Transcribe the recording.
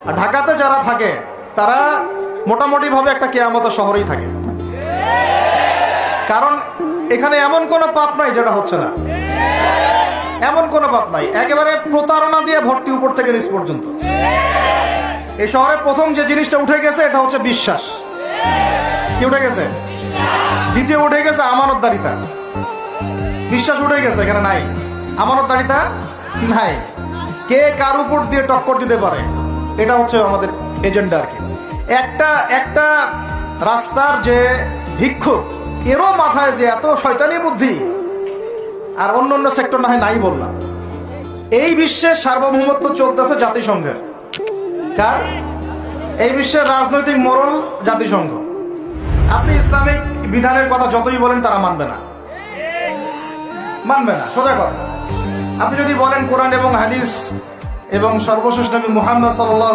আর ঢাকাতে যারা থাকে তারা মোটামুটি ভাবে একটা কেয়ামতের শহরেই থাকে, কারণ এখানে এমন কোনো পাপ নাই যেটা হচ্ছে না, এমন কোনো পাপ নাই। একেবারে প্রতারণা দিয়ে ভর্তি উপর থেকে নিচ পর্যন্ত। এই শহরে প্রথম যে জিনিসটা উঠে গেছে এটা হচ্ছে বিশ্বাস। কি উঠে গেছে? দ্বিতীয় উঠে গেছে আমানতদারিতা। বিশ্বাস উঠে গেছে, এখানে নাই। আমানতদারিতা নাই। কে কার উপর দিয়ে টক্কর দিতে পারে এটা হচ্ছে আমাদের এজেন্ডা আর কি। একটা রাস্তার যে ভিক্ষুক, এরও মাথায় যে এত শয়তানি বুদ্ধি, আর অন্য অন্য সেক্টর না হয় নাই বললাম। এই বিশ্বের সার্বভৌমত্ব চলতেছে জাতিসংঘের। কার? এই বিশ্বের রাজনৈতিক মোড়ল জাতিসংঘ। আপনি ইসলামিক বিধানের কথা যতই বলেন তারা মানবে না, মানবে না, সোজা কথা। আপনি যদি বলেন কোরআন এবং হাদিস এবং সর্বশেষ নবী মুহাম্মদ সাল্লাল্লাহু